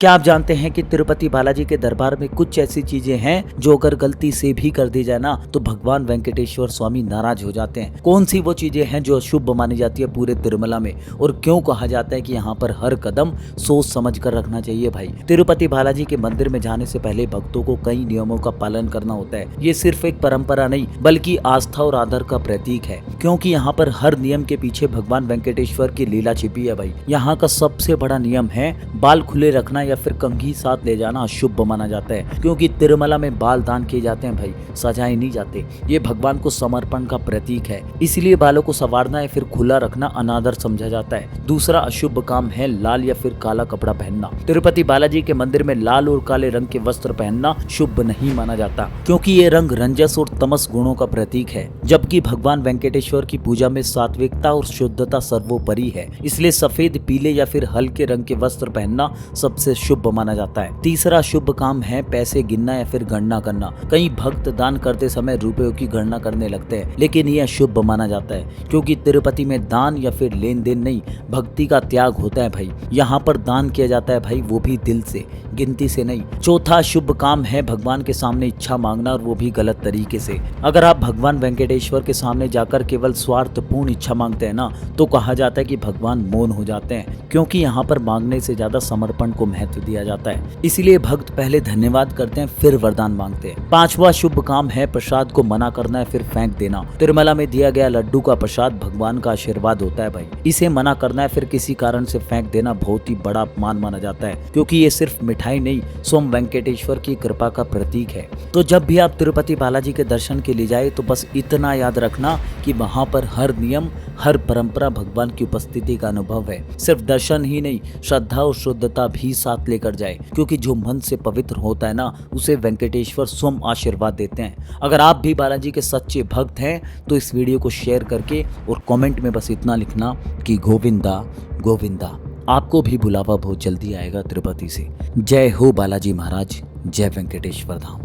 क्या आप जानते हैं कि तिरुपति बालाजी के दरबार में कुछ ऐसी चीजें हैं जो अगर गलती से भी कर दी जाए ना तो भगवान वेंकटेश्वर स्वामी नाराज हो जाते हैं। कौन सी वो चीजें हैं जो अशुभ मानी जाती है पूरे तिरुमला में, और क्यों कहा जाता है कि यहाँ पर हर कदम सोच समझ कर रखना चाहिए। भाई, तिरुपति बालाजी के मंदिर में जाने से पहले भक्तों को कई नियमों का पालन करना होता है। ये सिर्फ एक परंपरा नहीं बल्कि आस्था और आदर का प्रतीक है, क्योंकि यहाँ पर हर नियम के पीछे भगवान वेंकटेश्वर की लीला छिपी है। भाई, यहाँ का सबसे बड़ा नियम है बाल खुले रखना या फिर कंघी साथ ले जाना अशुभ माना जाता है, क्योंकि तिरुमला में बाल दान किए जाते हैं। भाई, सजाए नहीं जाते। ये भगवान को समर्पण का प्रतीक है, इसलिए बालों को संवारना या फिर खुला रखना अनादर समझा जाता है। दूसरा अशुभ काम है लाल या फिर काला कपड़ा पहनना। तिरुपति बालाजी के मंदिर में लाल और काले रंग के वस्त्र पहनना शुभ नहीं माना जाता, क्योंकि ये रंग रंजस और तमस गुणों का प्रतीक है, जबकि भगवान वेंकटेश्वर की पूजा में सात्विकता और शुद्धता सर्वोपरि है। इसलिए सफेद, पीले या फिर हल्के रंग के वस्त्र पहनना सबसे शुभ माना जाता है। तीसरा शुभ काम है पैसे गिनना या फिर गणना करना। कई भक्त दान करते समय रुपयों की गणना करने लगते हैं, लेकिन यह अशुभ माना जाता है, क्योंकि तिरुपति में दान या फिर लेन देन नहीं, भक्ति का त्याग होता है। भाई, यहाँ पर दान किया जाता है, भाई वो भी दिल से, गिनती से नहीं। चौथा शुभ काम है भगवान के सामने इच्छा मांगना, और वो भी गलत तरीके से। अगर आप भगवान वेंकटेश्वर के सामने जाकर केवल स्वार्थपूर्ण इच्छा मांगते हैं ना, तो कहा जाता है कि भगवान मौन हो जाते हैं, क्योंकि यहाँ पर मांगने से ज्यादा समर्पण को महत्व दिया जाता है। इसीलिए भक्त पहले धन्यवाद करते हैं, फिर वरदान मांगते हैं। पांचवा शुभ काम है प्रसाद को मना करना या फिर फेंक देना। तिरुमला में दिया गया लड्डू का प्रसाद भगवान का आशीर्वाद होता है। भाई, इसे मना करना या फिर किसी कारण से फेंक देना बहुत ही बड़ा अपमान माना जाता है, क्योंकि ये सिर्फ मिठाई नहीं, स्वयं वेंकटेश्वर की कृपा का प्रतीक है। तो जब भी आप तिरुपति बालाजी के दर्शन के लिए जाए तो बस इतना याद रखना कि वहाँ पर हर नियम, हर परंपरा भगवान की उपस्थिति का अनुभव है। सिर्फ दर्शन ही नहीं, श्रद्धा और शुद्धता भी साथ लेकर जाए, क्योंकि जो मन से पवित्र होता है ना, उसे वेंकटेश्वर स्वयं आशीर्वाद देते हैं। अगर आप भी बालाजी के सच्चे भक्त हैं तो इस वीडियो को शेयर करके और कमेंट में बस इतना लिखना कि गोविंदा गोविंदा। आपको भी बुलावा बहुत जल्दी आएगा तिरुपति से। जय हो बालाजी महाराज, जय वेंकटेश्वर धाम।